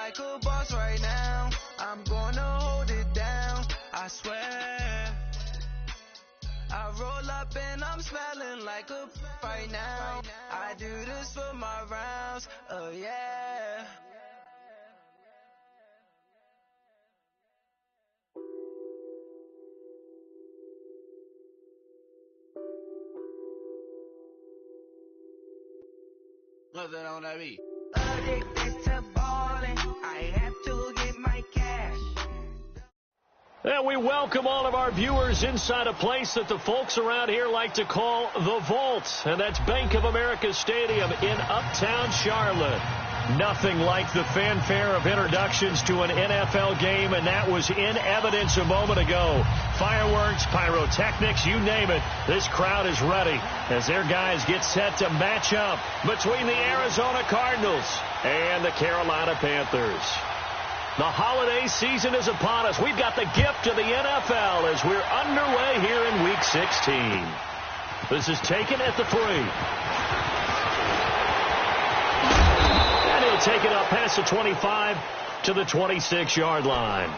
like a boss right now. I'm gonna hold it down, I swear. I roll up and I'm smelling like a right now. I do this for my rounds, oh yeah. Nothing on that beat. Addicted to ballin', I have to get my cash. And we welcome all of our viewers inside a place that the folks around here like to call the Vault. And that's Bank of America Stadium in Uptown Charlotte. Nothing like the fanfare of introductions to an NFL game, and that was in evidence a moment ago. Fireworks, pyrotechnics, you name it. This crowd is ready as their guys get set to match up between the Arizona Cardinals and the Carolina Panthers. The holiday season is upon us. We've got the gift of the NFL as we're underway here in Week 16. This is taken at the 3. And he'll take it up past the 25 to the 26-yard line.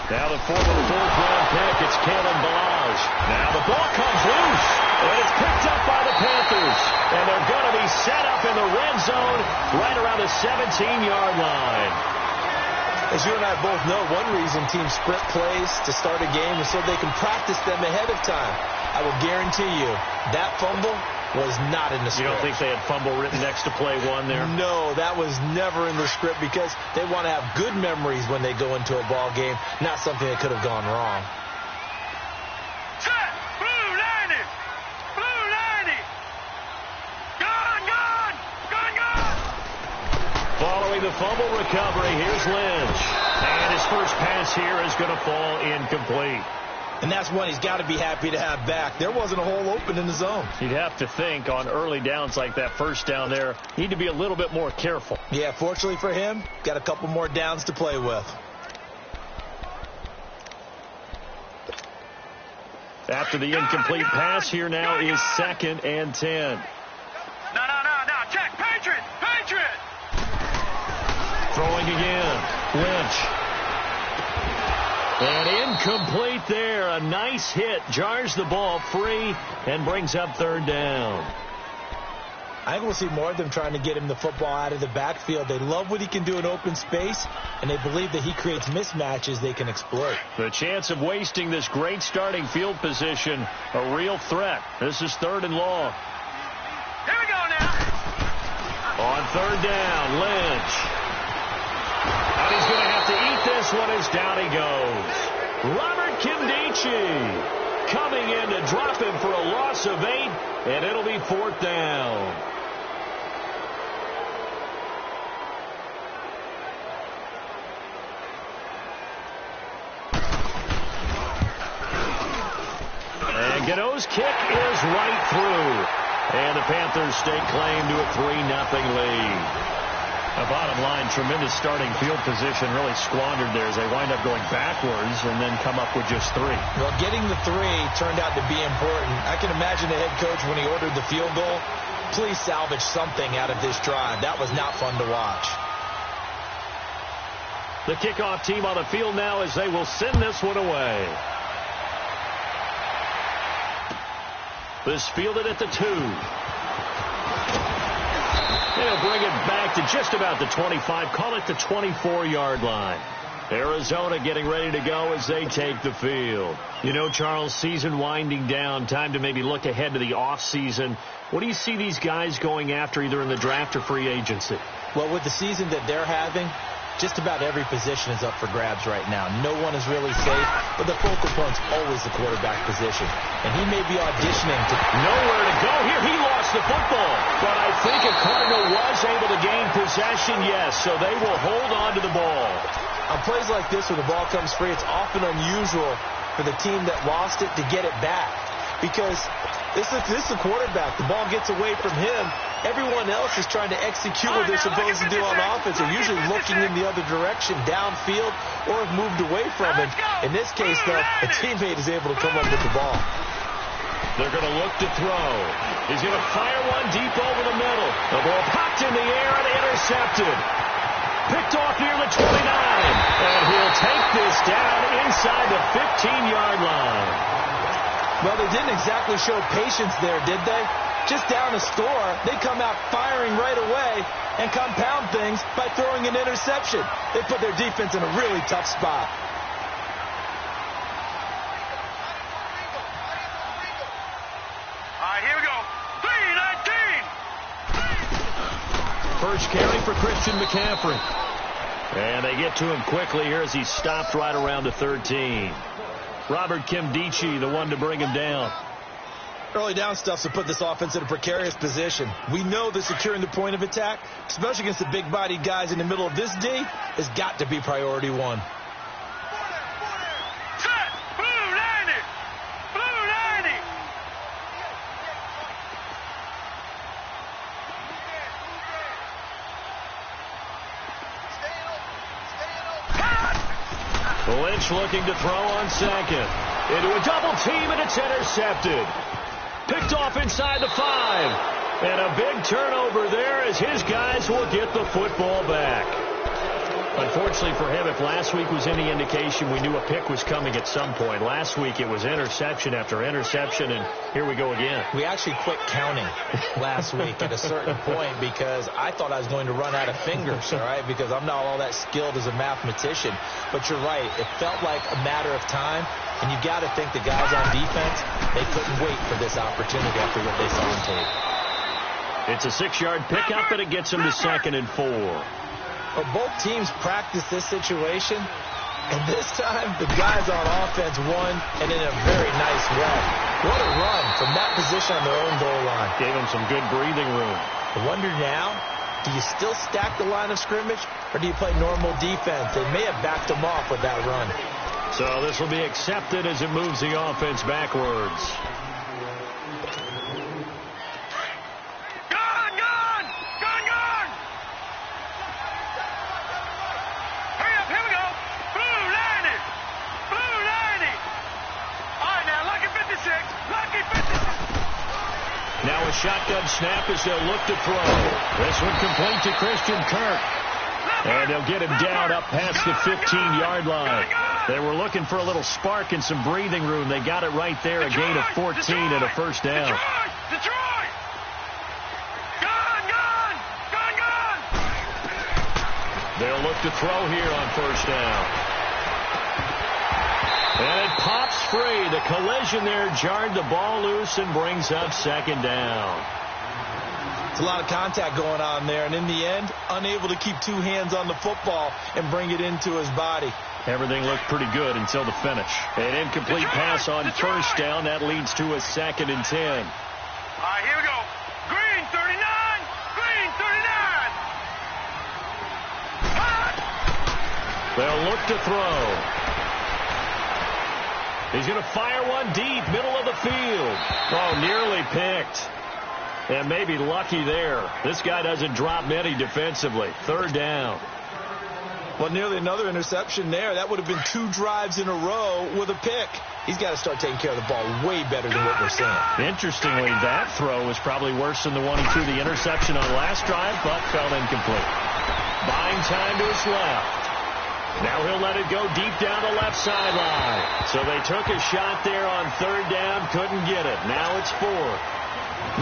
Now the former fourth-round pick, it's Kalen Balazs. Now the ball comes loose, and it's picked up by the Panthers. And they're going to be set up in the red zone right around the 17-yard line. As you and I both know, one reason teams sprint plays to start a game is so they can practice them ahead of time. I will guarantee you that fumble was not in the script. You don't think they had fumble written next to play one there? No, that was never in the script because they want to have good memories when they go into a ball game, not something that could have gone wrong. Set! Blue 90! Blue 90! Gone, gone! Gone, gone! Following the fumble recovery, here's Lynch. And his first pass here is going to fall incomplete. And that's one he's got to be happy to have back. There wasn't a hole open in the zone. You'd have to think on early downs like that first down there, need to be a little bit more careful. Yeah, fortunately for him, got a couple more downs to play with. After the incomplete pass, here now is 2nd and 10. No, check, Patriot! Patriot! Throwing again, Lynch. And incomplete there. A nice hit. Jars the ball free and brings up 3rd down. I think we'll see more of them trying to get him the football out of the backfield. They love what he can do in open space, and they believe that he creates mismatches they can exploit. The chance of wasting this great starting field position, a real threat. This is 3rd and long. Here we go now! On 3rd down, Lynch. And he's going to have to eat this one as down he goes. Robert Kimdichie coming in to drop him for a loss of 8, and it'll be 4th down. And Gano's kick is right through. And the Panthers stake claim to a 3-0 lead. The bottom line, tremendous starting field position, really squandered there as they wind up going backwards and then come up with just 3. Well, getting the 3 turned out to be important. I can imagine the head coach when he ordered the field goal, please salvage something out of this drive. That was not fun to watch. The kickoff team on the field now as they will send this one away. This fielded at the 2. They'll bring it back to just about the 25, call it the 24-yard line. Arizona getting ready to go as they take the field. You know, Charles, season winding down, time to maybe look ahead to the offseason. What do you see these guys going after either in the draft or free agency? Well, with the season that they're having, just about every position is up for grabs right now. No one is really safe, but the focal point's always the quarterback position. And he may be auditioning to... Nowhere to go here. He lost the football. But I think if Cardinal was able to gain possession, yes, so they will hold on to the ball. On plays like this where the ball comes free, it's often unusual for the team that lost it to get it back. Because this is the quarterback. The ball gets away from him. Everyone else is trying to execute what they're supposed to do on offense. They're usually looking in the other direction, downfield, or have moved away from him. In this case, though, a teammate is able to come up with the ball. They're going to look to throw. He's going to fire one deep over the middle. The ball popped in the air and intercepted. Picked off near the 29. And he'll take this down inside the 15-yard line. Well, they didn't exactly show patience there, did they? Just down a score, they come out firing right away and compound things by throwing an interception. They put their defense in a really tough spot. All right, here we go. 3-19. First carry for Christian McCaffrey. And they get to him quickly here as he stopped right around the 13. Robert Kimdichie, the one to bring him down. Early down stuff to put this offense in a precarious position. We know that securing the point of attack, especially against the big-bodied guys in the middle of this D, has got to be priority one. Set. Blue 90. Blue 90. Lynch looking to throw on second. Into a double team, and it's intercepted. Picked off inside the 5. And a big turnover there as his guys will get the football back. Unfortunately for him, if last week was any indication, we knew a pick was coming at some point. Last week it was interception after interception, and here we go again. We actually quit counting last week at a certain point because I thought I was going to run out of fingers, all right, because I'm not all that skilled as a mathematician. But you're right. It felt like a matter of time, and you got to think the guys on defense, they couldn't wait for this opportunity after what they saw on tape. It's a 6-yard pickup, and it gets them to 2nd and 4. But both teams practiced this situation, and this time the guys on offense won, and in a very nice way. What a run from that position on their own goal line. Gave them some good breathing room. I wonder now, do you still stack the line of scrimmage, or do you play normal defense? They may have backed them off with that run. So this will be accepted as it moves the offense backwards. Now a shotgun snap as they'll look to throw. This one complete to Christian Kirk. And they'll get him down up past the 15-yard line. They were looking for a little spark and some breathing room. They got it right there, a gain of 14 and a first down. Detroit! Gone! They'll look to throw here on first down. And it pops free. The collision there jarred the ball loose and brings up 2nd down. It's a lot of contact going on there, and in the end, unable to keep 2 hands on the football and bring it into his body. Everything looked pretty good until the finish. An incomplete pass on first down. That leads to a 2nd and 10. All right, here we go. Green 39. Green 39. They'll look to throw. He's going to fire one deep, middle of the field. Oh, nearly picked. And maybe lucky there. This guy doesn't drop many defensively. 3rd down. Well, nearly another interception there. That would have been 2 drives in a row with a pick. He's got to start taking care of the ball way better than what we're seeing. Interestingly, that throw was probably worse than the one he threw the interception on last drive, but fell incomplete. Buying time to his left. Now he'll let it go deep down the left sideline. So they took a shot there on 3rd down, couldn't get it. Now it's 4th.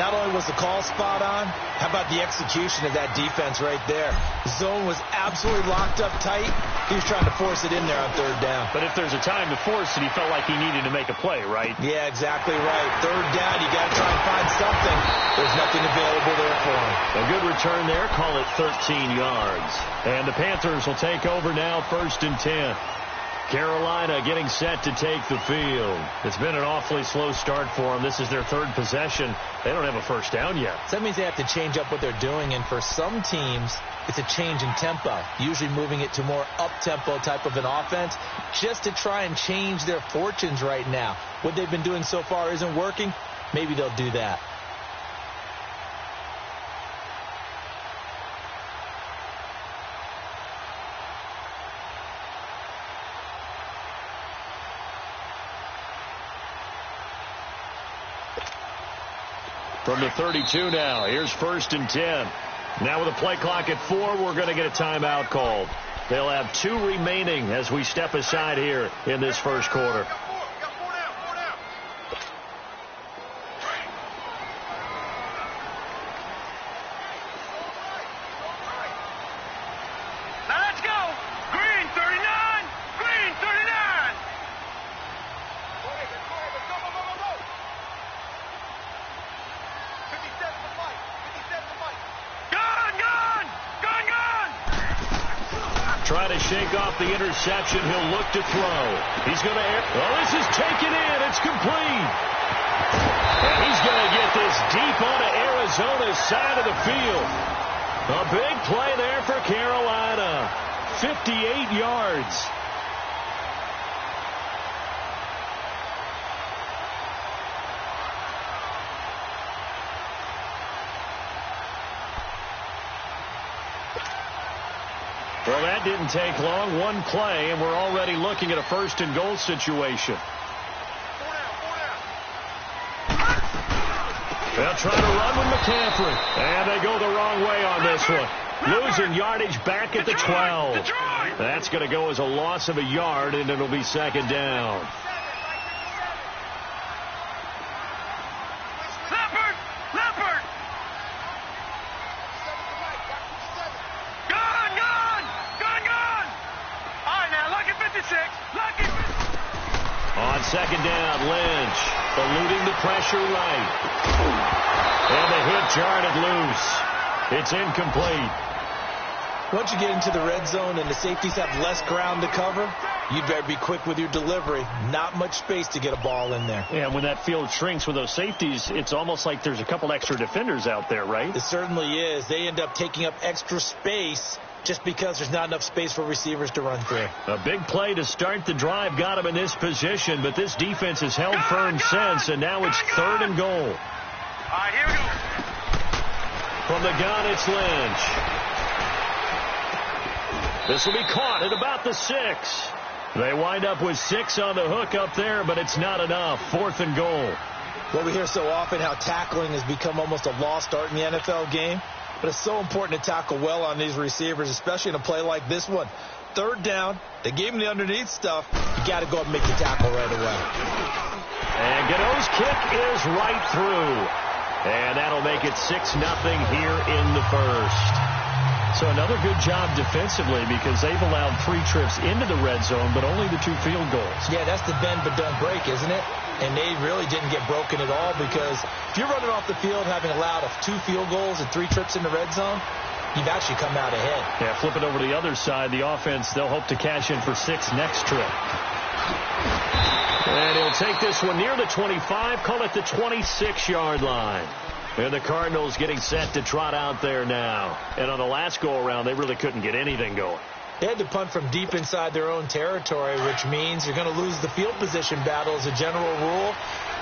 Not only was the call spot on, how about the execution of that defense right there? The zone was absolutely locked up tight. He was trying to force it in there on 3rd down. But if there's a time to force it, he felt like he needed to make a play, right? Yeah, exactly right. 3rd down, you got to try and find something. There's nothing available there for him. A good return there, call it 13 yards. And the Panthers will take over now, 1st and 10. Carolina getting set to take the field. It's been an awfully slow start for them. This is their third possession. They don't have a first down yet. So that means they have to change up what they're doing, and for some teams, it's a change in tempo, usually moving it to more up-tempo type of an offense just to try and change their fortunes right now. What they've been doing so far isn't working. Maybe they'll do that. From the 32 now, here's 1st and 10. Now with a play clock at 4, we're going to get a timeout called. They'll have 2 remaining as we step aside here in this first quarter. Trying to shake off the interception. He'll look to throw. He's going to... Oh, this is taken in. It's complete. And he's going to get this deep onto Arizona's side of the field. A big play there for Carolina. 58 yards. Well, that didn't take long. One play, and we're already looking at a 1st and goal situation. They'll try to run with McCaffrey. And they go the wrong way on this one. Losing yardage back at the 12. That's going to go as a loss of a yard, and it'll be 2nd down. On 2nd down, Lynch eluding the pressure right. And the hit jarred loose. It's incomplete. Once you get into the red zone and the safeties have less ground to cover, you'd better be quick with your delivery. Not much space to get a ball in there. Yeah, when that field shrinks with those safeties, it's almost like there's a couple extra defenders out there, right? It certainly is. They end up taking up extra space just because there's not enough space for receivers to run through. A big play to start the drive got him in this position, but this defense has held firm since, and now it's 3rd and goal. All right, here we go. From the gun, it's Lynch. This will be caught at about the 6. They wind up with 6 on the hook up there, but it's not enough. 4th and goal. Well, we hear so often how tackling has become almost a lost art in the NFL game. But it's so important to tackle well on these receivers, especially in a play like this one. 3rd down, they gave him the underneath stuff. You got to go up and make the tackle right away. And Godot's kick is right through. And that'll make it 6-0 here in the first. So another good job defensively because they've allowed 3 trips into the red zone, but only the 2 field goals. Yeah, that's the bend but don't break, isn't it? And they really didn't get broken at all because if you're running off the field having allowed 2 field goals and 3 trips in the red zone, you've actually come out ahead. Yeah, flip it over to the other side. The offense, they'll hope to cash in for 6 next trip. And he'll take this one near the 25, call it the 26-yard line. And the Cardinals getting set to trot out there now. And on the last go-around, they really couldn't get anything going. They had to punt from deep inside their own territory, which means you're going to lose the field position battle as a general rule.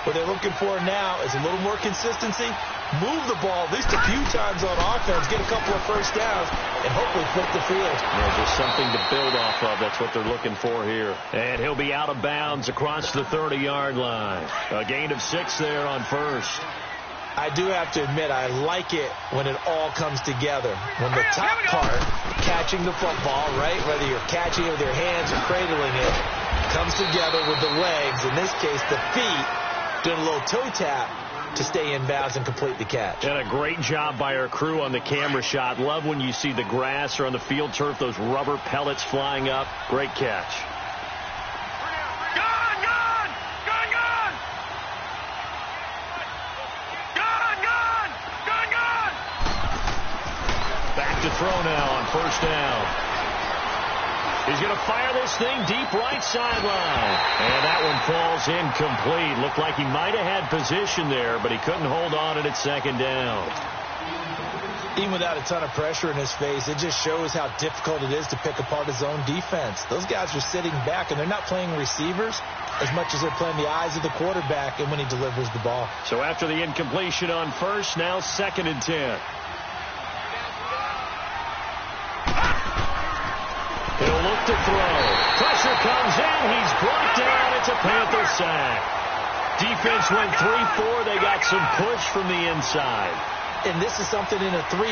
What they're looking for now is a little more consistency, move the ball at least a few times on offense, get a couple of first downs, and hopefully flip the field. Yeah, just something to build off of. That's what they're looking for here. And he'll be out of bounds across the 30-yard line. A gain of 6 there on 1st. I do have to admit, I like it when it all comes together. When the top part, catching the football, right, whether you're catching it with your hands or cradling it, comes together with the legs, in this case the feet, doing a little toe tap to stay in bounds and complete the catch. And a great job by our crew on the camera shot. Love when you see the grass or on the field turf, those rubber pellets flying up. Great catch. To throw now on 1st down. He's going to fire this thing deep right sideline. And that one falls incomplete. Looked like he might have had position there, but he couldn't hold on at second down. Even without a ton of pressure in his face, it just shows how difficult it is to pick apart his own defense. Those guys are sitting back, and they're not playing receivers as much as they're playing the eyes of the quarterback and when he delivers the ball. So after the incompletion on first, now 2nd and 10. He'll look to throw. Pressure comes in. He's brought down. It's a Panther sack. Defense went 3-4. They got some push from the inside. And this is something in a 3-4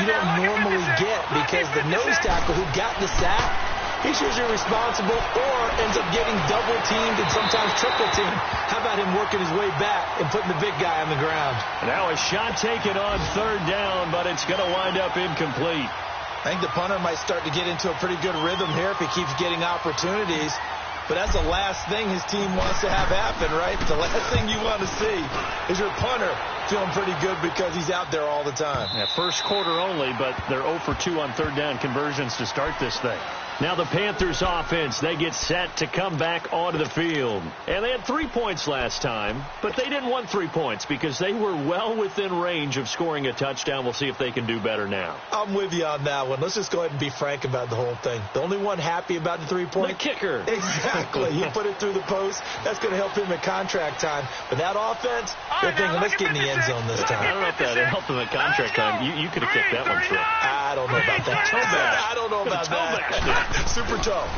you don't normally get, because the nose tackle who got the sack, he's usually responsible or ends up getting double-teamed and sometimes triple-teamed. How about him working his way back and putting the big guy on the ground? Now a shot taken on 3rd down, but it's going to wind up incomplete. I think the punter might start to get into a pretty good rhythm here if he keeps getting opportunities. But that's the last thing his team wants to have happen, right? The last thing you want to see is your punter feeling pretty good because he's out there all the time. Yeah, first quarter only, but they're 0 for 2 on 3rd down conversions to start this thing. Now the Panthers offense, they get set to come back onto the field. And they had 3 points last time, but they didn't want 3 points because they were well within range of scoring a touchdown. We'll see if they can do better now. I'm with you on that one. Let's just go ahead and be frank about the whole thing. The only one happy about the 3-point? The kicker. Exactly. He put it through the post. That's going to help him at contract time. But that offense, they're thinking, let's get in the end zone this time. I don't know if that helped him at contract time. You could have kicked that one through. I don't know about that. I don't know about that. Super toe.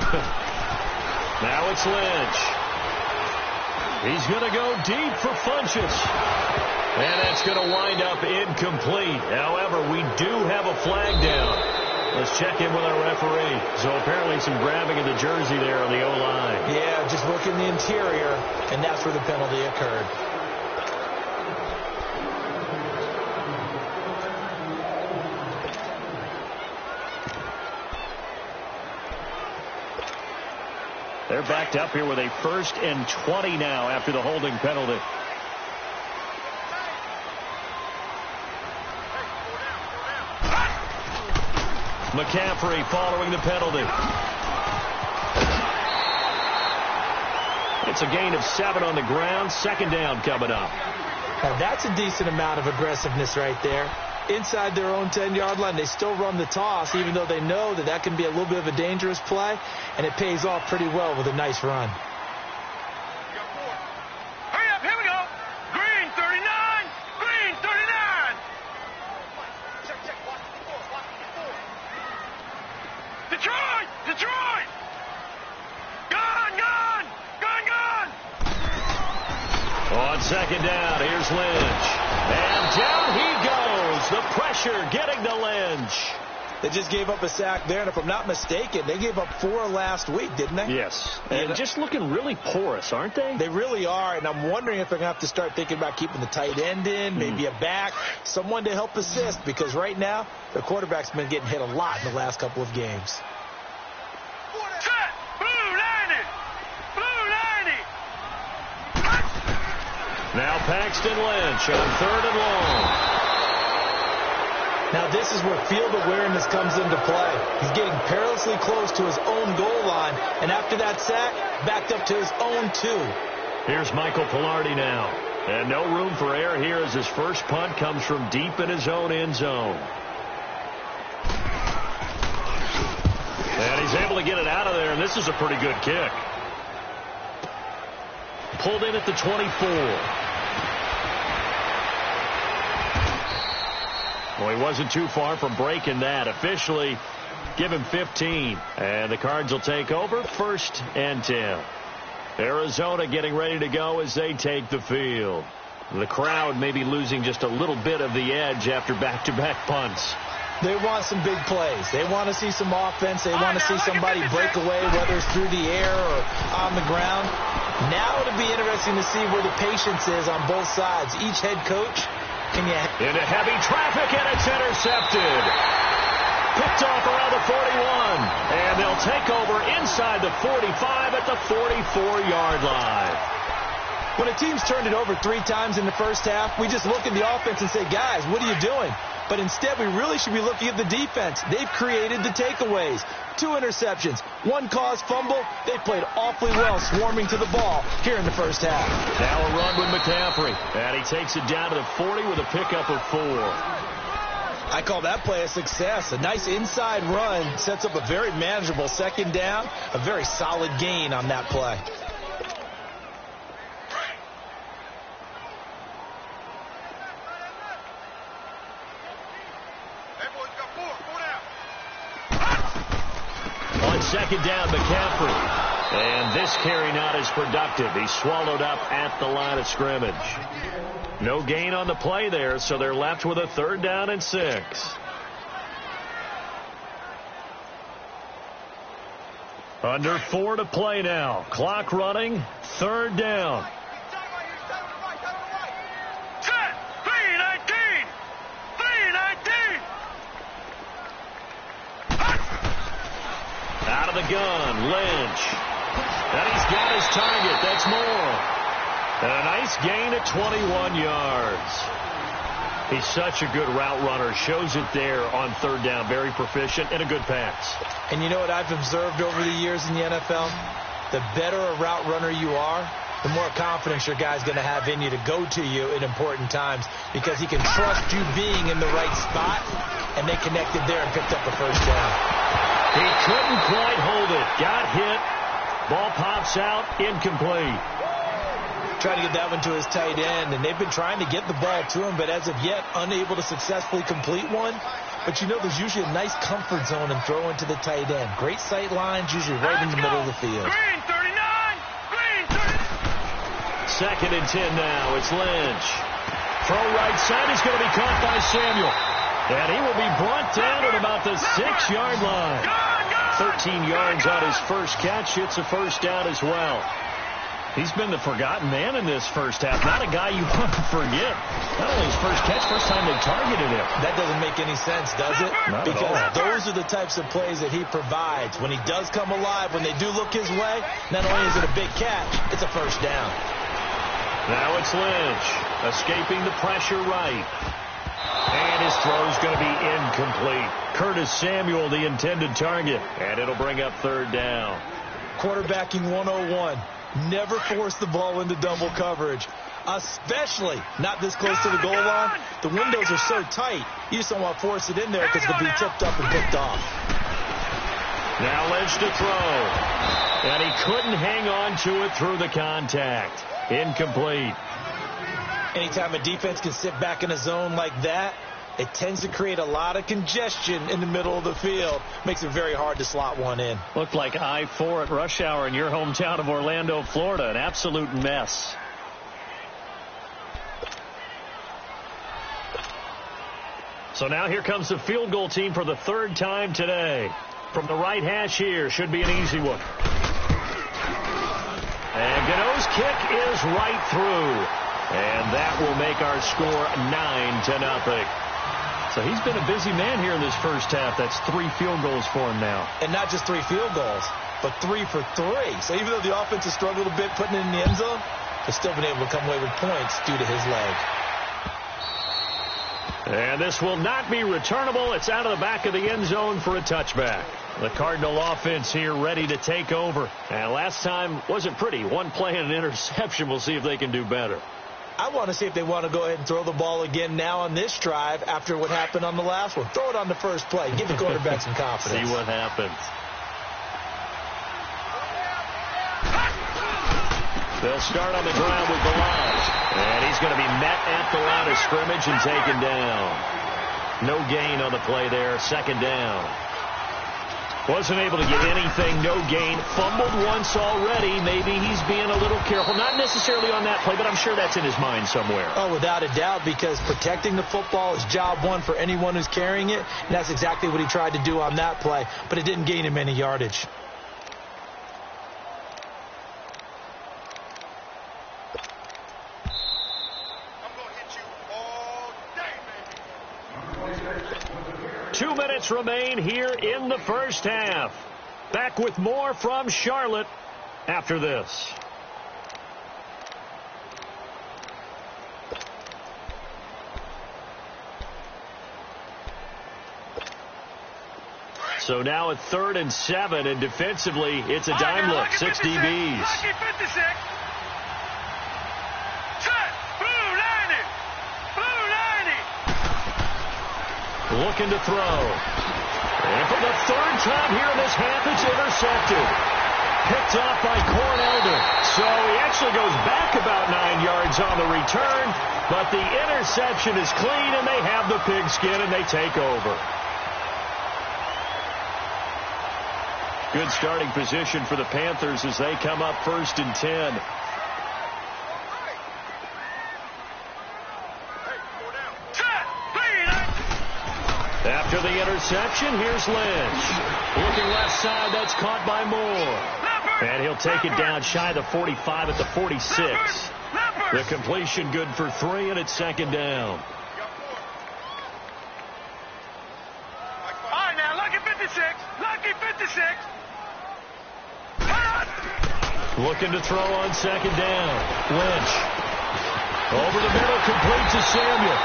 Now it's Lynch. He's going to go deep for Funchess. And that's going to wind up incomplete. However, we do have a flag down. Let's check in with our referee. So apparently some grabbing of the jersey there on the O-line. Yeah, just look in the interior, and that's where the penalty occurred. They're backed up here with a 1st and 20 now after the holding penalty. McCaffrey following the penalty. It's a gain of 7 on the ground. 2nd down coming up. Now that's a decent amount of aggressiveness right there. Inside their own 10-yard line, they still run the toss, even though they know that that can be a little bit of a dangerous play, and it pays off pretty well with a nice run. Hurry up, here we go. Green 39, green 39. Check, watch the 4. Detroit. Gone. On 2nd down, here's Lynch. And down he goes. The pressure getting to Lynch. They just gave up a sack there, and if I'm not mistaken, they gave up 4 last week, didn't they? Yes. And just looking really porous, aren't they? They really are, and I'm wondering if they're going to have to start thinking about keeping the tight end in, maybe a back, someone to help assist, because right now, their quarterback's been getting hit a lot in the last couple of games. Set. Blue 90. Now Paxton Lynch on 3rd and long. Now this is where field awareness comes into play. He's getting perilously close to his own goal line, and after that sack, backed up to his own 2. Here's Michael Pilardi now. And no room for error here as his first punt comes from deep in his own end zone. And he's able to get it out of there, and this is a pretty good kick. Pulled in at the 24. Well, he wasn't too far from breaking that. Officially, give him 15. And the Cards will take over 1st and 10. Arizona getting ready to go as they take the field. The crowd may be losing just a little bit of the edge after back-to-back punts. They want some big plays. They want to see some offense. They want to see somebody break away, whether it's through the air or on the ground. Now it'll be interesting to see where the patience is on both sides. Each head coach, into heavy traffic, and it's intercepted. Picked off around the 41. And they'll take over inside the 45 at the 44-yard line. When a team's turned it over 3 times in the first half, we just look at the offense and say, guys, what are you doing? But instead, we really should be looking at the defense. They've created the takeaways. 2 interceptions, 1 caused fumble. They played awfully well swarming to the ball here in the first half. Now a run with McCaffrey. And he takes it down to the 40 with a pickup of 4. I call that play a success. A nice inside run sets up a very manageable second down. A very solid gain on that play. On second down, McCaffrey. And this carry not as productive. He's swallowed up at the line of scrimmage. No gain on the play there, so they're left with a 3rd down and 6. Under 4 to play now. Clock running. 3rd down. Set. 319. 319. Out of the gun, Lynch. And he's got his target. That's more. And a nice gain at 21 yards. He's such a good route runner. Shows it there on 3rd down. Very proficient and a good pass. And you know what I've observed over the years in the NFL? The better a route runner you are, the more confidence your guy's going to have in you to go to you in important times because he can trust you being in the right spot, and they connected there and picked up a 1st down. He couldn't quite hold it. Got hit. Ball pops out. Incomplete. Trying to get that one to his tight end, and they've been trying to get the ball to him, but as of yet, unable to successfully complete one. But you know, there's usually a nice comfort zone and throw into the tight end. Great sight lines, usually right in the middle of the field. Green 39. Green 39. 2nd and 10 now. It's Lynch. Throw right side is going to be caught by Samuel. And he will be brought down at about the 6-yard line. 13 yards on his first catch. It's a 1st down as well. He's been the forgotten man in this first half. Not a guy you want to forget. Not only his first catch, first time they targeted him. That doesn't make any sense, does it? Not because at all. those are the types of plays that he provides. When he does come alive, when they do look his way, not only is it a big catch, it's a 1st down. Now it's Lynch, escaping the pressure right. And his throw's going to be incomplete. Curtis Samuel, the intended target. And it'll bring up 3rd down. Quarterbacking 101. Never force the ball into double coverage, especially not this close to the goal line. The windows are so tight, you just don't want to force it in there because it could be tipped up and picked off. Now Lynch to throw. And he couldn't hang on to it through the contact. Incomplete. Anytime a defense can sit back in a zone like that, it tends to create a lot of congestion in the middle of the field. Makes it very hard to slot one in. Looked like I-4 at rush hour in your hometown of Orlando, Florida. An absolute mess. So now here comes the field goal team for the 3rd time today. From the right hash here, should be an easy one. And Gano's kick is right through. And that will make our score 9-0. So he's been a busy man here in this first half. That's 3 field goals for him now. And not just 3 field goals, but 3 for 3. So even though the offense has struggled a bit putting it in the end zone, they've still been able to come away with points due to his leg. And this will not be returnable. It's out of the back of the end zone for a touchback. The Cardinal offense here ready to take over. And last time wasn't pretty. 1 play and an interception. We'll see if they can do better. I want to see if they want to go ahead and throw the ball again now on this drive after what happened on the last one. Throw it on the first play. Give the quarterback some confidence. See what happens. They'll start on the ground with Balaj. And he's going to be met at the line of scrimmage and taken down. No gain on the play there. 2nd down. Wasn't able to get anything, no gain. Fumbled once already. Maybe he's being a little careful. Not necessarily on that play, but I'm sure that's in his mind somewhere. Oh, without a doubt, because protecting the football is job 1 for anyone who's carrying it. And that's exactly what he tried to do on that play, but it didn't gain him any yardage. I'm going to hit you all day, baby. 2 minutes remain here in the first half. Back with more from Charlotte after this. So now a 3rd and 7, and defensively, it's a dime look, 6 DBs. Lucky 56. Set. Blue 90. Blue 90. Looking to throw. And for the 3rd time here in this half, it's intercepted. Picked off by Cornelder. So he actually goes back about 9 yards on the return, but the interception is clean, and they have the pigskin, and they take over. Good starting position for the Panthers as they come up 1st and 10. After the interception, here's Lynch. Looking left side, that's caught by Moore. And he'll take it down shy of the 45 at the 46. The completion good for 3, and it's 2nd down. All right, now, lucky 56. Lucky 56. Looking to throw on 2nd down. Lynch. Over the middle, complete to Samuel.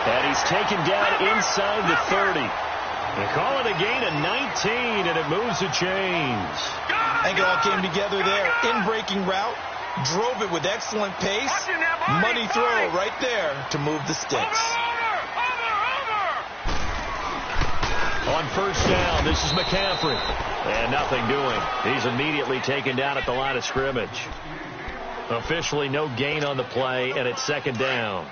And he's taken down inside the 30. They call it a gain of 19, and it moves the chains. I think it all came together there. In-breaking route, drove it with excellent pace. Money throw right there to move the sticks. On 1st down, this is McCaffrey. And nothing doing. He's immediately taken down at the line of scrimmage. Officially no gain on the play, and it's 2nd down.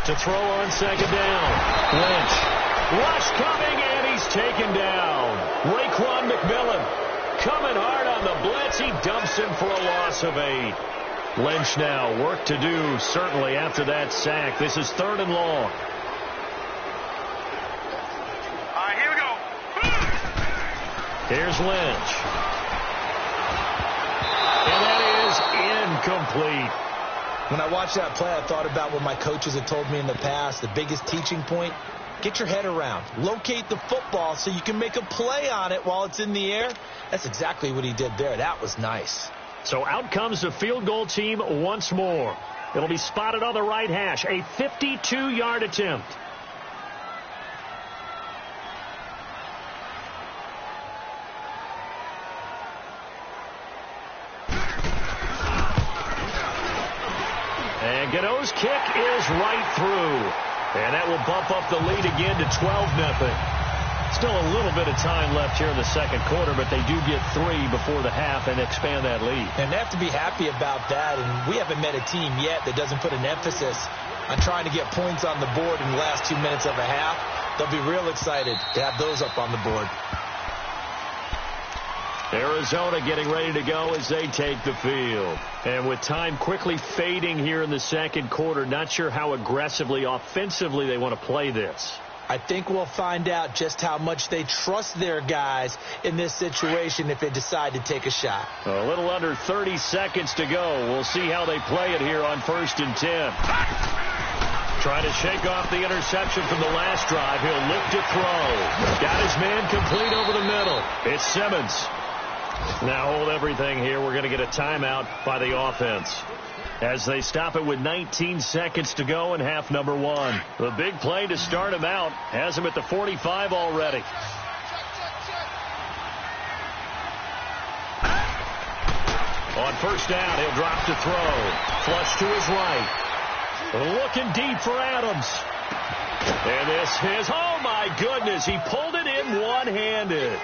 To throw on 2nd down. Lynch. Rush coming, and he's taken down. Raekwon McMillan coming hard on the blitz. He dumps him for a loss of 8. Lynch now, work to do, certainly, after that sack. This is 3rd and long. All right, here we go. Here's Lynch. And that is incomplete. When I watched that play, I thought about what my coaches had told me in the past. The biggest teaching point, get your head around. Locate the football so you can make a play on it while it's in the air. That's exactly what he did there. That was nice. So out comes the field goal team once more. It'll be spotted on the right hash. A 52-yard attempt. And Gano's kick is right through. And that will bump up the lead again to 12-0. Still a little bit of time left here in the 2nd quarter, but they do get 3 before the half and expand that lead. And they have to be happy about that. And we haven't met a team yet that doesn't put an emphasis on trying to get points on the board in the last 2 minutes of a half. They'll be real excited to have those up on the board. Arizona getting ready to go as they take the field. And with time quickly fading here in the 2nd quarter, not sure how aggressively, offensively they want to play this. I think we'll find out just how much they trust their guys in this situation if they decide to take a shot. A little under 30 seconds to go. We'll see how they play it here on 1st and 10. Trying to shake off the interception from the last drive. He'll look to throw. Got his man complete over the middle. It's Simmons. Now hold everything here. We're going to get a timeout by the offense as they stop it with 19 seconds to go in half number 1. The big play to start him out has him at the 45 already. On 1st down, he'll drop to throw. Flush to his right. Looking deep for Adams. And this is, oh my goodness, he pulled it in one-handed.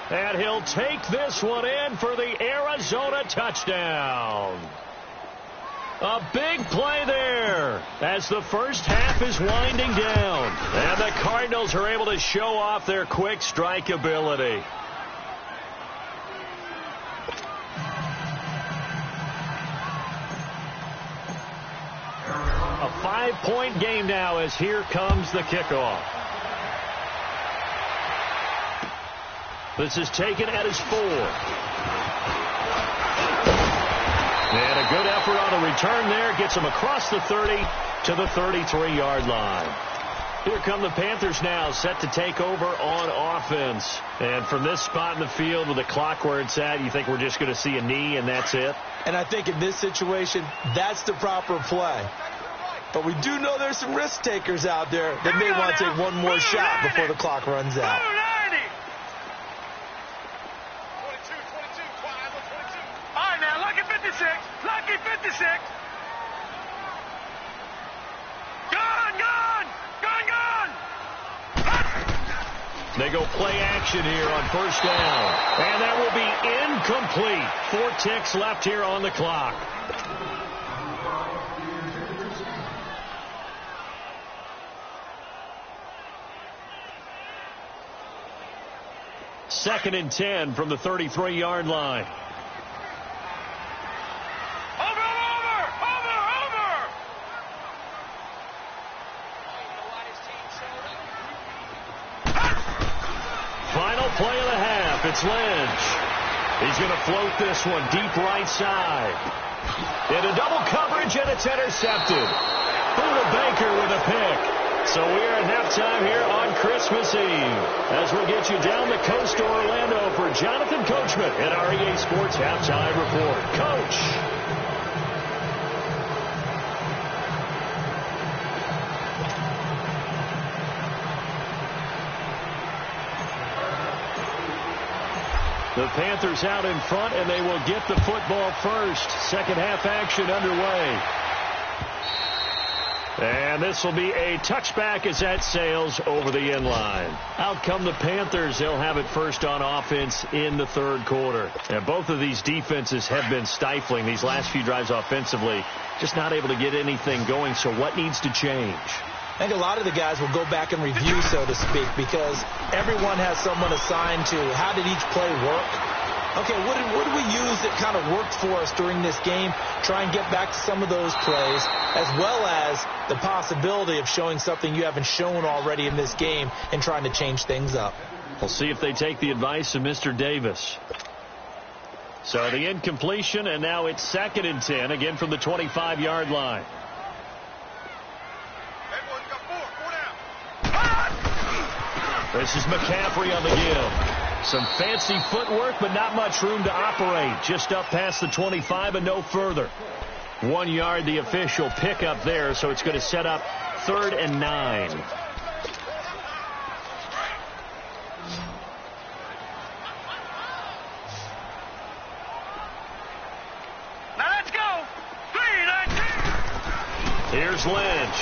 And he'll take this one in for the Arizona touchdown. A big play there as the first half is winding down. And the Cardinals are able to show off their quick strike ability. A 5-point game now as here comes the kickoff. This is taken at his 4. And a good effort on the return there. Gets him across the 30 to the 33-yard line. Here come the Panthers now, set to take over on offense. And from this spot in the field with the clock where it's at, you think we're just going to see a knee and that's it? And I think in this situation, that's the proper play. But we do know there's some risk takers out there that may want to take one more shot before the clock runs out. All right, now, lucky 56. Lucky 56. Gone. They go play action here on first down. And that will be incomplete. 4 ticks left here on the clock. Second and 10 from the 33-yard line. Final play of the half. It's Lynch. He's going to float this one deep right side. Into double coverage, and it's intercepted. Buda Baker with a pick. So we are at halftime here on Christmas Eve as we get you down the coast to Orlando for Jonathan Coachman at our EA Sports Halftime Report. Coach. The Panthers out in front, and they will get the football first. Second half action underway. And this will be a touchback as that sails over the end line. Out come the Panthers. They'll have it first on offense in the third quarter. And both of these defenses have been stifling these last few drives offensively. Just not able to get anything going. So what needs to change? I think a lot of the guys will go back and review, so to speak, because everyone has someone assigned to how did each play work. Okay, what did we use that kind of worked for us during this game? Try and get back to some of those plays, as well as the possibility of showing something you haven't shown already in this game and trying to change things up. We'll see if they take the advice of Mr. Davis. So the incompletion, and now it's second and 10, again from the 25-yard line. This is McCaffrey on the give. Some fancy footwork, but not much room to operate. Just up past the 25 and no further. 1 yard, the official pickup there, so it's going to set up 3rd and 9. Now let's go. 3-19. Here's Lynch.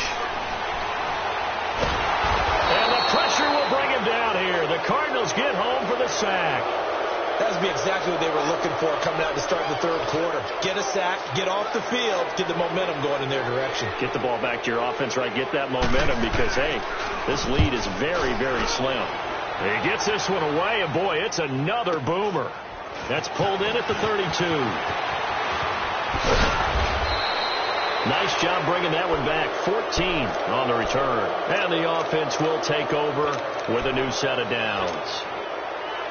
And the pressure will bring him down here. The Cardinals get home for the sack. That would be exactly what they were looking for coming out to start the third quarter. Get a sack, get off the field, get the momentum going in their direction. Get the ball back to your offense, right? Get that momentum because, hey, this lead is very, very slim. He gets this one away, and boy, it's another boomer. That's pulled in at the 32. Nice job bringing that one back. 14 on the return. And the offense will take over with a new set of downs.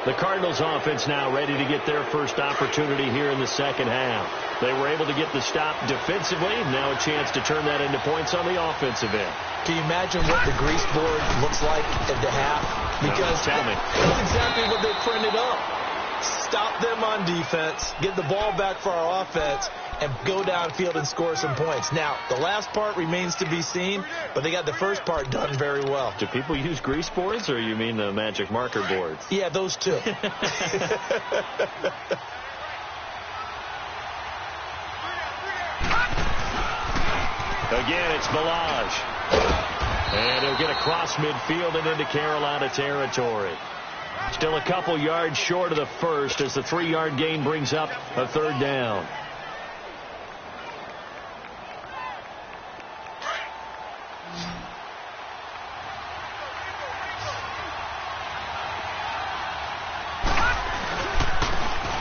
The Cardinals offense now ready to get their first opportunity here in the second half. They were able to get the stop defensively. Now a chance to turn that into points on the offensive end. Can you imagine what the grease board looks like at the half? Because tell me. That's exactly what they printed up. Stop them on defense, get the ball back for our offense, and go downfield and score some points. Now, the last part remains to be seen, but they got the first part done very well. Do people use grease boards, or you mean the magic marker boards? Yeah, those two. Again, it's Balaj. And he'll get across midfield and into Carolina territory. Still a couple yards short of the first as the 3-yard gain brings up a 3rd down.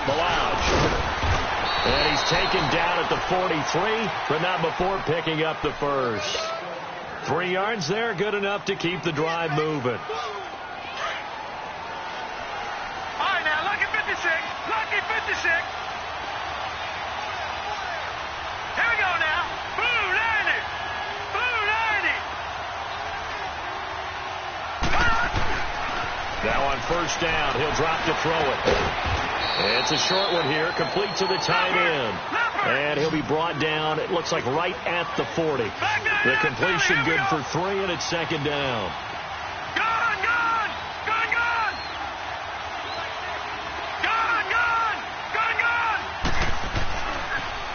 Balaj. And he's taken down at the 43, but not before picking up the first. 3 yards there, good enough to keep the drive moving. Lucky 56. Here we go now. Blue 90. Blue 90. Now on first down, he'll drop to throw it. It's a short one here, complete to the tight end. And he'll be brought down, it looks like right at the 40. The completion good for 3, and it's second down.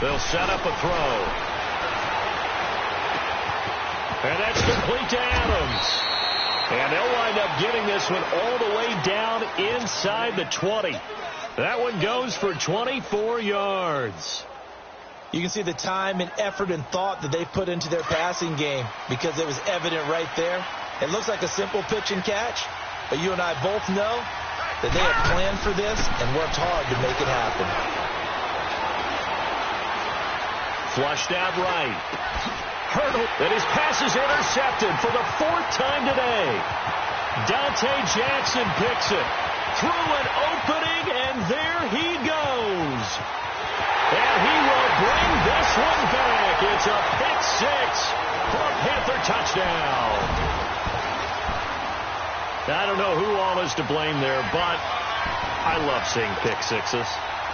They'll set up a throw. And that's complete to Adams. And they'll wind up getting this one all the way down inside the 20. That one goes for 24 yards. You can see the time and effort and thought that they put into their passing game because it was evident right there. It looks like a simple pitch and catch, but you and I both know that they have planned for this and worked hard to make it happen. Flushed out right. Hurdle, and his pass is intercepted for the 4th time today. Dante Jackson picks it. Through an opening, and there he goes. And he will bring this one back. It's a pick 6 for a Panther touchdown. I don't know who all is to blame there, but I love seeing pick sixes.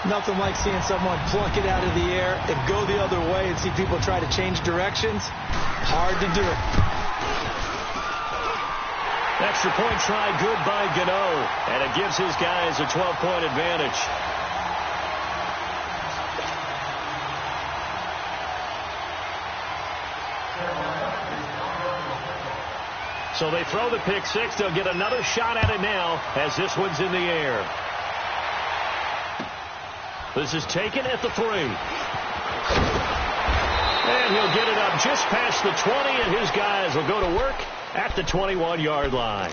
Nothing like seeing someone pluck it out of the air and go the other way and see people try to change directions. Hard to do it. Extra point try good by Gano, and it gives his guys a 12-point advantage. So they throw the pick 6. They'll get another shot at it now as this one's in the air. This is taken at the 3. And he'll get it up just past the 20, and his guys will go to work at the 21-yard line.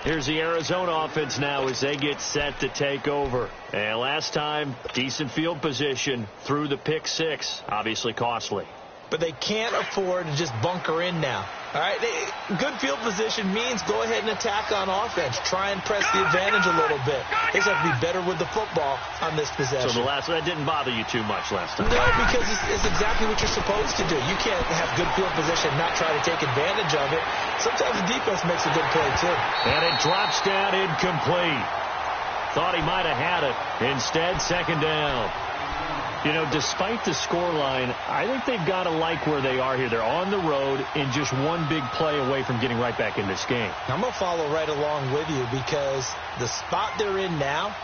Here's the Arizona offense now as they get set to take over. And last time, decent field position through the pick 6. Obviously costly. But they can't afford to just bunker in now. All right, good field position means go ahead and attack on offense. Try and press the advantage a little bit. They just have to be better with the football on this possession. So that didn't bother you too much last time? No, because it's exactly what you're supposed to do. You can't have good field position and not try to take advantage of it. Sometimes the defense makes a good play, too. And it drops down incomplete. Thought he might have had it. Instead, second down. You know, despite the scoreline, I think they've got to like where they are here. They're on the road and just one big play away from getting right back in this game. I'm going to follow right along with you because the spot they're in now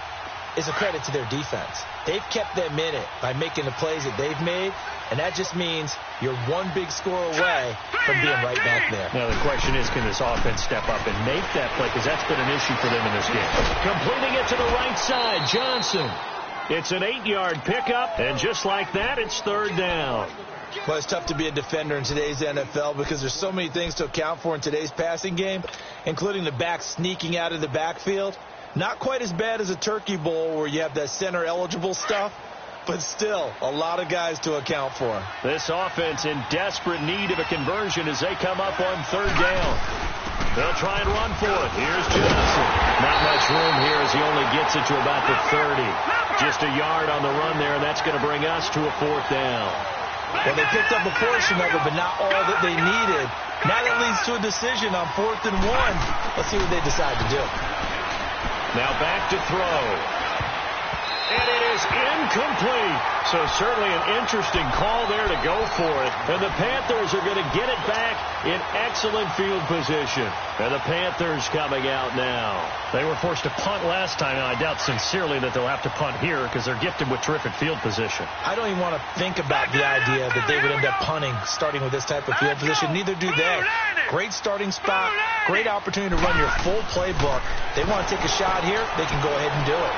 is a credit to their defense. They've kept them in it by making the plays that they've made, and that just means you're one big score away from being right back there. Now, the question is, can this offense step up and make that play? Because that's been an issue for them in this game. Completing it to the right side, Johnson. It's an 8-yard pickup, and just like that, it's third down. Well, it's tough to be a defender in today's NFL because there's so many things to account for in today's passing game, including the back sneaking out of the backfield. Not quite as bad as a turkey bowl where you have that center-eligible stuff, but still a lot of guys to account for. This offense in desperate need of a conversion as they come up on third down. They'll try and run for it. Here's Johnson. Not much room here as he only gets it to about the 30. Just a yard on the run there, and that's going to bring us to a fourth down. Well, they picked up a portion of it, but not all that they needed. Now that leads to a decision on 4th and 1. Let's see what they decide to do. Now back to throw. And it is incomplete. So certainly an interesting call there to go for it. And the Panthers are going to get it back in excellent field position. And the Panthers coming out now. They were forced to punt last time, and I doubt sincerely that they'll have to punt here because they're gifted with terrific field position. I don't even want to think about the idea that they would end up punting starting with this type of field position. Neither do they. Great starting spot, great opportunity to run your full playbook. They want to take a shot here, they can go ahead and do it.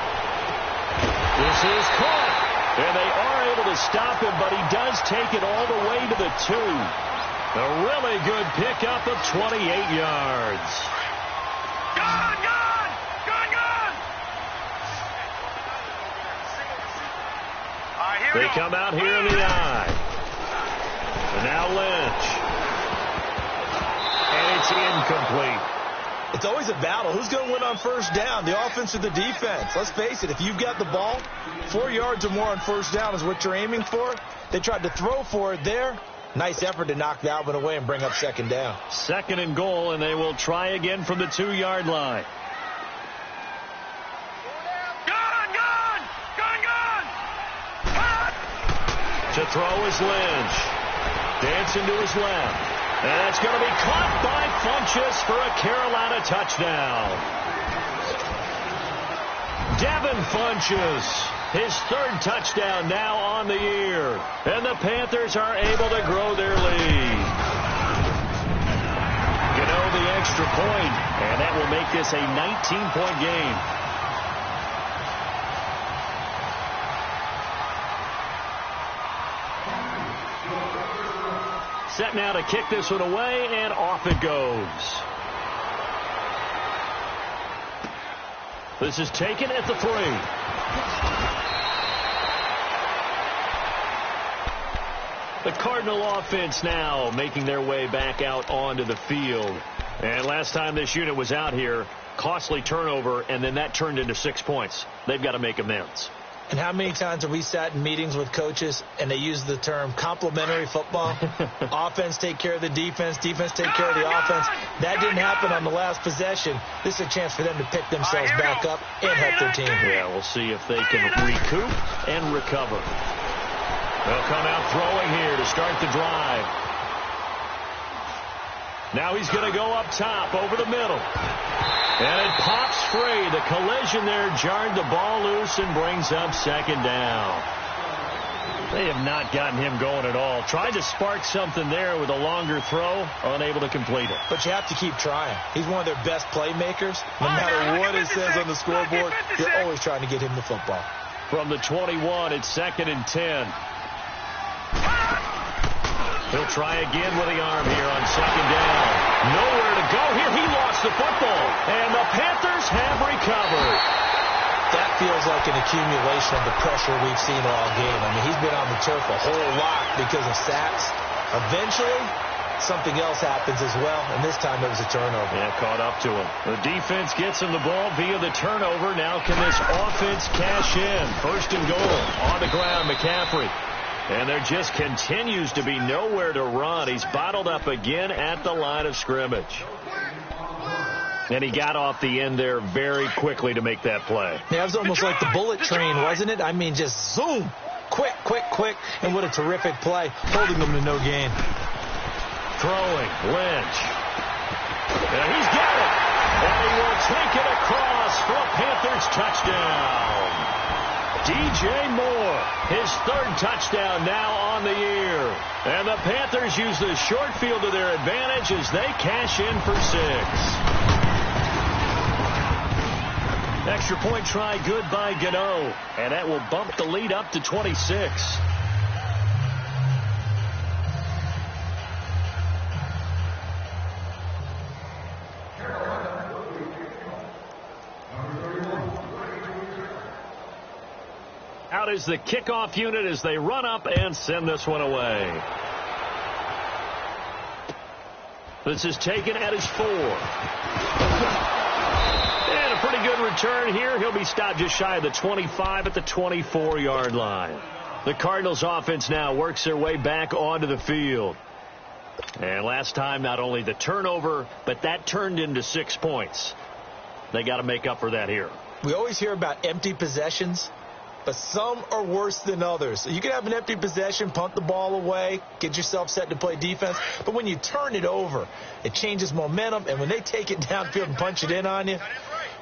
This is caught. And they are able to stop him, but he does take it all the way to the 2. A really good pickup of 28 yards. Gone! They come out here in the eye. And now Lynch. And it's incomplete. It's always a battle. Who's going to win on first down, the offense or the defense? Let's face it, if you've got the ball, 4 yards or more on first down is what you're aiming for. They tried to throw for it there. Nice effort to knock that one away and bring up second down. Second and goal, and they will try again from the 2-yard line. The throw is Lynch. Dancing to his left. And that's going to be caught by Funchess for a Carolina touchdown. Devin Funchess, his third touchdown now on the year. And the Panthers are able to grow their lead. Gano the extra point, and that will make this a 19-point game. Set now to kick this one away, and off it goes. This is taken at the 3. The Cardinal offense now making their way back out onto the field. And last time this unit was out here, costly turnover, and then that turned into 6 points. They've got to make amends. And how many times have we sat in meetings with coaches and they use the term complementary football? Offense take care of the defense, defense take care of the offense. That didn't happen on the last possession. This is a chance for them to pick themselves back up and help their team. Yeah, we'll see if they can recoup and recover. They'll come out throwing here to start the drive. Now he's going to go up top over the middle. And it pops free. The collision there jarred the ball loose and brings up second down. They have not gotten him going at all. Tried to spark something there with a longer throw, unable to complete it. But you have to keep trying. He's one of their best playmakers. No matter what it says on the scoreboard, they're always trying to get him the football. From the 21, it's 2nd and 10. He'll try again with the arm here on second down. Nowhere to go here. He lost the football. And the Panthers have recovered. That feels like an accumulation of the pressure we've seen all game. I mean, he's been on the turf a whole lot because of sacks. Eventually, something else happens as well, and this time it was a turnover. Yeah, caught up to him. The defense gets him the ball via the turnover. Now can this offense cash in? 1st and goal. On the ground, McCaffrey. And there just continues to be nowhere to run. He's bottled up again at the line of scrimmage. And he got off the end there very quickly to make that play. Yeah, it was almost like the bullet train, wasn't it? I mean, just zoom. Quick, quick, quick. And what a terrific play, holding them to no gain. Throwing, Lynch. And he's got it. And he will take it across for a Panthers touchdown. DJ Moore, his 3rd touchdown now on the year. And the Panthers use the short field to their advantage as they cash in for 6. Extra point try good by Gano. And that will bump the lead up to 26. Out is the kickoff unit as they run up and send this one away. This is taken at his 4. And a pretty good return here. He'll be stopped just shy of the 25 at the 24-yard line. The Cardinals offense now works their way back onto the field. And last time, not only the turnover, but that turned into 6 points. They got to make up for that here. We always hear about empty possessions, but some are worse than others. You can have an empty possession, punt the ball away, get yourself set to play defense. But when you turn it over, it changes momentum. And when they take it downfield and punch it in on you,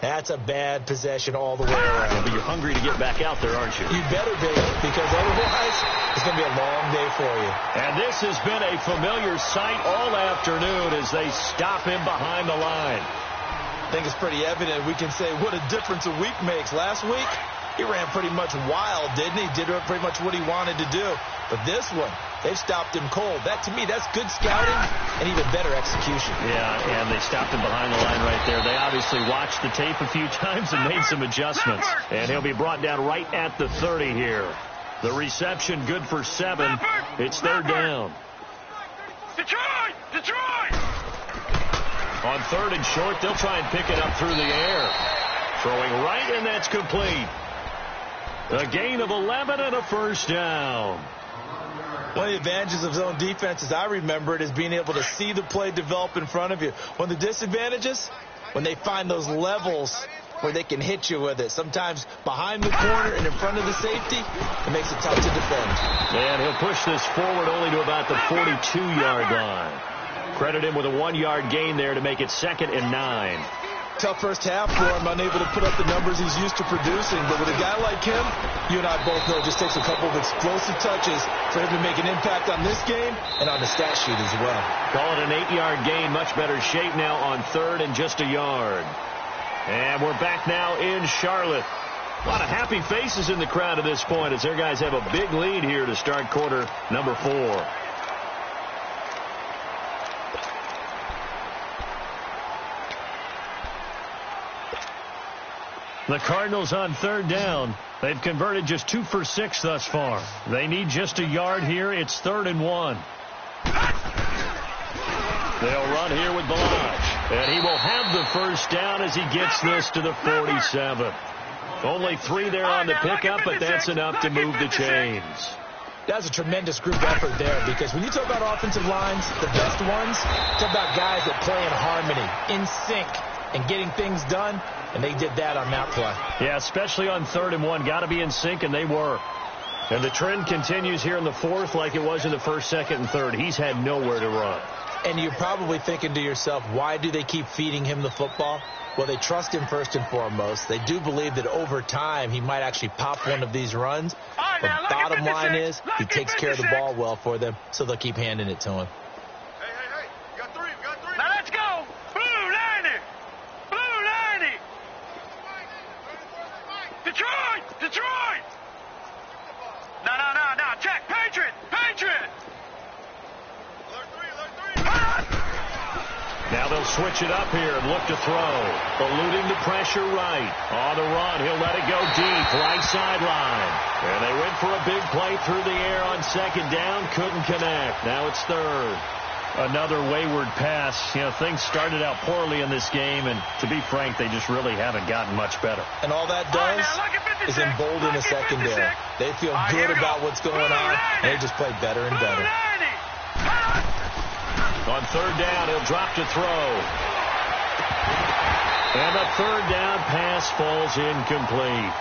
that's a bad possession all the way around. Yeah, but you're hungry to get back out there, aren't you? You better be, because otherwise it's going to be a long day for you. And this has been a familiar sight all afternoon as they stop him behind the line. I think it's pretty evident. We can say what a difference a week makes. Last week, he ran pretty much wild, didn't he? Did pretty much what he wanted to do. But this one, they've stopped him cold. That, to me, that's good scouting and even better execution. Yeah, and they stopped him behind the line right there. They obviously watched the tape a few times and made some adjustments. And he'll be brought down right at the 30 here. The reception good for 7. It's 3rd down. Detroit! Detroit! On 3rd and short, they'll try and pick it up through the air. Throwing right, and that's complete. A gain of 11 and a 1st down. One of the advantages of zone defense, as I remember it, is being able to see the play develop in front of you. One of the disadvantages, when they find those levels where they can hit you with it. Sometimes behind the corner and in front of the safety, it makes it tough to defend. And he'll push this forward only to about the 42-yard line. Credit him with a 1-yard gain there to make it 2nd and 9. Tough first half for him, unable to put up the numbers he's used to producing. But with a guy like him, you and I both know it just takes a couple of explosive touches for him to make an impact on this game and on the stat sheet as well. Call it an 8-yard gain. Much better shape now on 3rd and just a yard. And we're back now in Charlotte. A lot of happy faces in the crowd at this point as their guys have a big lead here to start quarter number 4. The Cardinals on 3rd down. They've converted just 2 for 6 thus far. They need just a yard here. It's 3rd and 1. They'll run here with Balaj. And he will have the first down as he gets this to the 47. Only 3 there on the pickup, but that's enough to move the chains. That's a tremendous group effort there, because when you talk about offensive lines, the best ones, talk about guys that play in harmony, in sync, and getting things done, and they did that on that play. Yeah, especially on 3rd and 1. Got to be in sync, and they were. And the trend continues here in the 4th like it was in the 1st, 2nd, and 3rd. He's had nowhere to run. And you're probably thinking to yourself, why do they keep feeding him the football? Well, they trust him first and foremost. They do believe that over time he might actually pop one of these runs. But bottom line is he takes care of the ball well for them, so they'll keep handing it to him. Hey, we got 3. Now let's go. Blue 90. Blue 90. Detroit. No. Check. Patriot. Now they'll switch it up here and look to throw. Eluding the pressure right. On the run, he'll let it go deep, right sideline. And they went for a big play through the air on 2nd down. Couldn't connect. Now it's 3rd. Another wayward pass. You know, things started out poorly in this game, and to be frank, they just really haven't gotten much better. And all that does is embolden the secondary. They feel good about what's going on, and they just play better and better. On 3rd down, he'll drop to throw. And the 3rd down pass falls incomplete.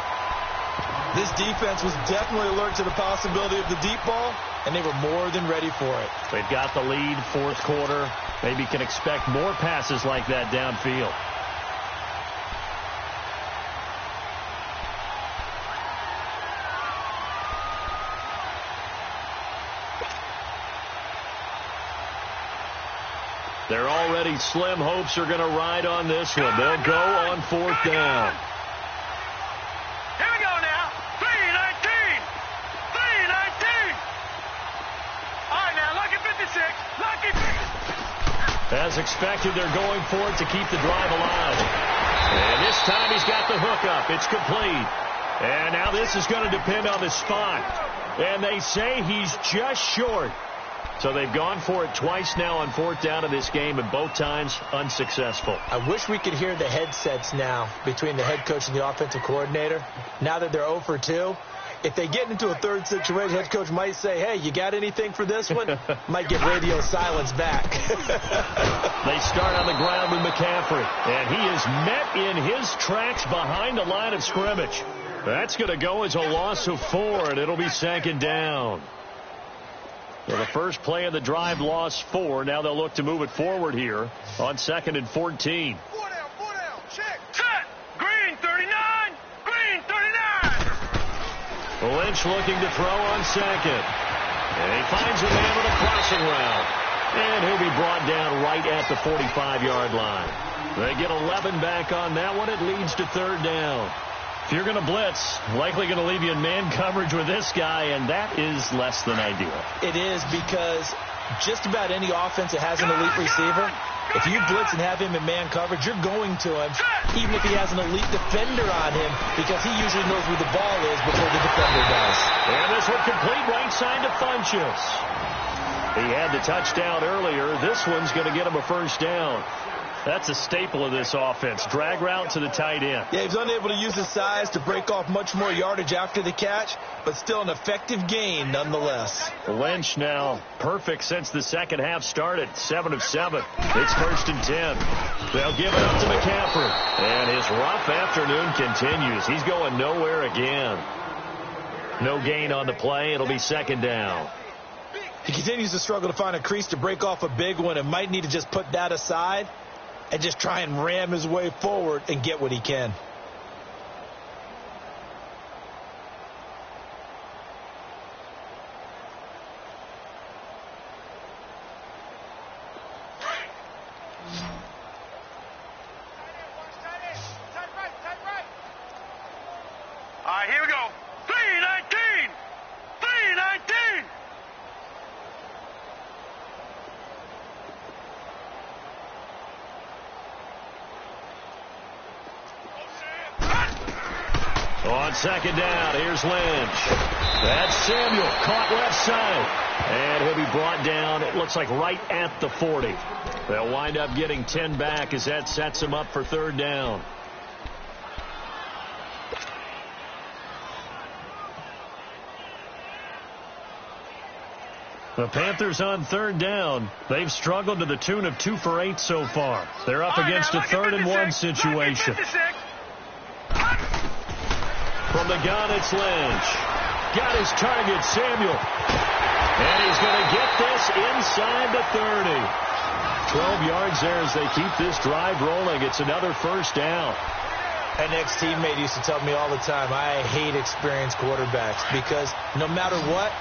This defense was definitely alert to the possibility of the deep ball, and they were more than ready for it. They've got the lead, 4th quarter. Maybe can expect more passes like that downfield. They're already slim hopes are going to ride on this one. They'll go on 4th down. Here we go now. 3-19. All right, now, lucky 56. As expected, they're going for it to keep the drive alive. And this time he's got the hook up. It's complete. And now this is going to depend on the spot. And they say he's just short. So they've gone for it twice now on 4th down of this game, and both times unsuccessful. I wish we could hear the headsets now between the head coach and the offensive coordinator. Now that they're 0 for 2, if they get into a 3rd situation, head coach might say, hey, you got anything for this one? Might get radio silence back. They start on the ground with McCaffrey, and he is met in his tracks behind the line of scrimmage. That's going to go as a loss of 4, and it'll be 2nd down. So the first play of the drive lost 4. Now they'll look to move it forward here on 2nd and 14. 4 down. Check. Set. Green 39. Lynch looking to throw on 2nd. And he finds a man with a crossing route. And he'll be brought down right at the 45-yard line. They get 11 back on that one. It leads to 3rd down. If you're going to blitz, likely going to leave you in man coverage with this guy, and that is less than ideal. It is, because just about any offense that has an elite receiver, if you blitz and have him in man coverage, you're going to him, even if he has an elite defender on him, because he usually knows where the ball is before the defender does. And this one complete right side to Funchess. He had the touchdown earlier. This one's going to get him a first down. That's a staple of this offense. Drag route to the tight end. Yeah, he's unable to use his size to break off much more yardage after the catch, but still an effective gain nonetheless. Lynch now perfect since the second half started. 7 of 7. It's 1st and 10. They'll give it up to McCaffrey. And his rough afternoon continues. He's going nowhere again. No gain on the play. It'll be 2nd down. He continues to struggle to find a crease to break off a big one and might need to just put that aside and just try and ram his way forward and get what he can. All right, here we go. 319! 319! On 2nd down, here's Lynch. That's Samuel, caught left side. And he'll be brought down, it looks like right at the 40. They'll wind up getting 10 back as that sets him up for 3rd down. The Panthers on 3rd down. They've struggled to the tune of 2 for 8 so far. They're up against a 3rd and 1 situation. From the gun, it's Lynch. Got his target, Samuel. And he's going to get this inside the 30. 12 yards there as they keep this drive rolling. It's another 1st down. An ex-teammate used to tell me all the time, I hate experienced quarterbacks because no matter what,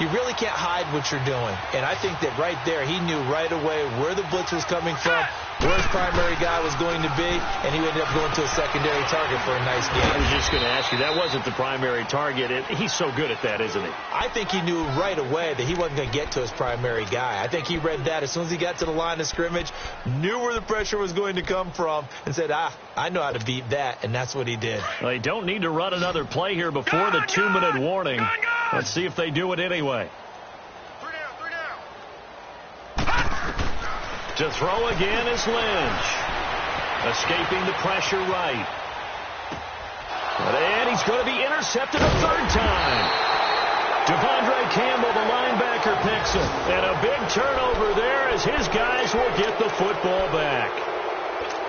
you really can't hide what you're doing. And I think that right there, he knew right away where the blitz was coming from, where his primary guy was going to be, and he ended up going to a secondary target for a nice game. I was just going to ask you, that wasn't the primary target. He's so good at that, isn't he? I think he knew right away that he wasn't going to get to his primary guy. I think he read that as soon as he got to the line of scrimmage, knew where the pressure was going to come from, and said, I know how to beat that, and that's what he did. Well, they don't need to run another play here before the 2-minute warning. Let's see if they do it anyway. 3 down. To throw again is Lynch. Escaping the pressure right. And he's going to be intercepted a 3rd time. Devondre Campbell, the linebacker, picks it. And a big turnover there as his guys will get the football back.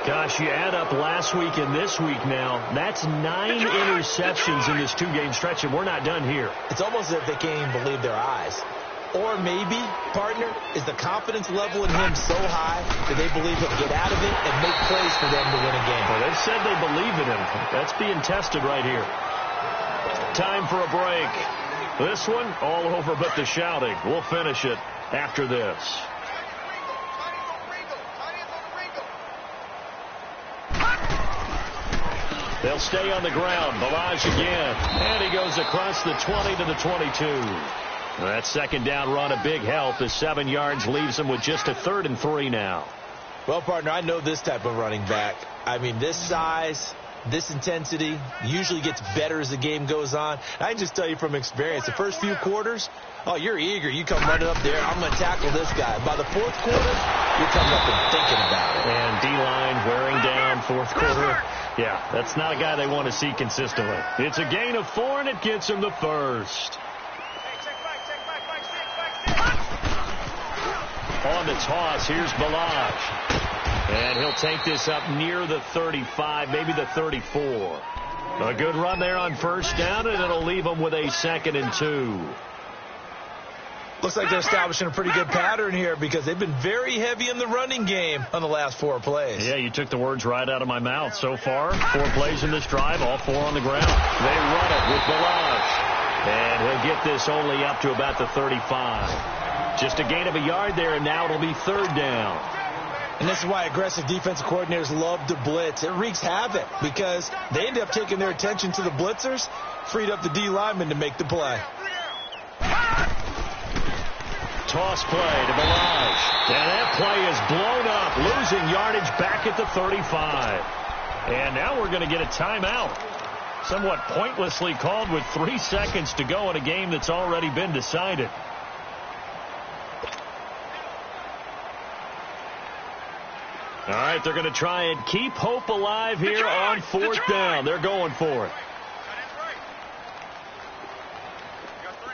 Gosh, you add up last week and this week now, that's 9 interceptions in this 2-game stretch, and we're not done here. It's almost as if they can't even believe their eyes. Or maybe, partner, is the confidence level in him so high that they believe he'll get out of it and make plays for them to win a game. Well, they've said they believe in him. That's being tested right here. Time for a break. This one, all over but the shouting. We'll finish it after this. They'll stay on the ground. Balaj again. And he goes across the 20 to the 22. That 2nd down run, a big help as 7 yards leaves him with just a 3rd and 3 now. Well, partner, I know this type of running back. I mean, this size, this intensity usually gets better as the game goes on. I can just tell you from experience, the first few quarters, oh, you're eager. You come running up there. I'm going to tackle this guy. By the 4th quarter, you're coming up and thinking about it. And D-line wearing down 4th quarter. Yeah, that's not a guy they want to see consistently. It's a gain of 4, and it gets him the 1st. On the toss, here's Balaj. And he'll take this up near the 35, maybe the 34. A good run there on 1st down, and it'll leave them with a 2nd and 2. Looks like they're establishing a pretty good pattern here because they've been very heavy in the running game on the last 4 plays. Yeah, you took the words right out of my mouth. So far, 4 plays in this drive, all 4 on the ground. They run it with Balaj. And he'll get this only up to about the 35. Just a gain of a yard there, and now it'll be 3rd down. And this is why aggressive defensive coordinators love to blitz. It wreaks havoc because they end up taking their attention to the blitzers, freed up the D lineman to make the play. Toss play to Balaj. And that play is blown up, losing yardage back at the 35. And now we're going to get a timeout. Somewhat pointlessly called with 3 seconds to go in a game that's already been decided. All right, they're going to try and keep hope alive here on fourth down. They're going for it.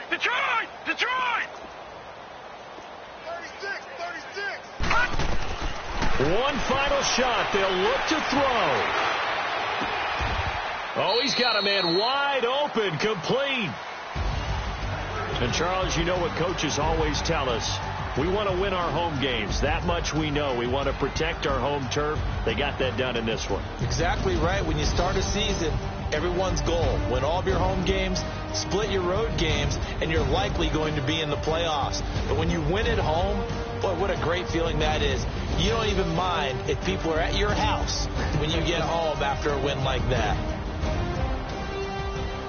Detroit! Detroit! 36. One final shot. They'll look to throw. Oh, he's got a man wide open, complete. And, Charles, you know what coaches always tell us. We want to win our home games. That much we know. We want to protect our home turf. They got that done in this one. Exactly right. When you start a season, everyone's goal, win all of your home games, split your road games, and you're likely going to be in the playoffs. But when you win at home, boy, what a great feeling that is. You don't even mind if people are at your house when you get home after a win like that.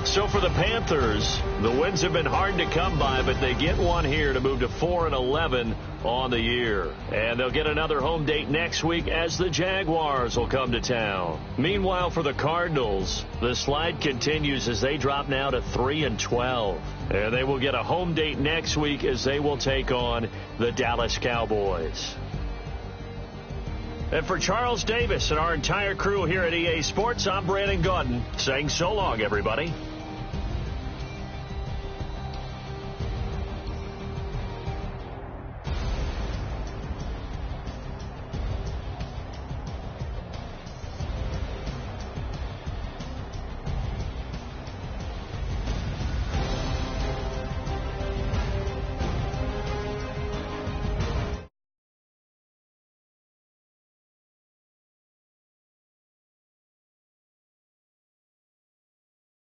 So for the Panthers, the wins have been hard to come by, but they get one here to move to 4-11 on the year. And they'll get another home date next week as the Jaguars will come to town. Meanwhile, for the Cardinals, the slide continues as they drop now to 3-12. And they will get a home date next week as they will take on the Dallas Cowboys. And for Charles Davis and our entire crew here at EA Sports, I'm Brandon Gaudin saying so long, everybody.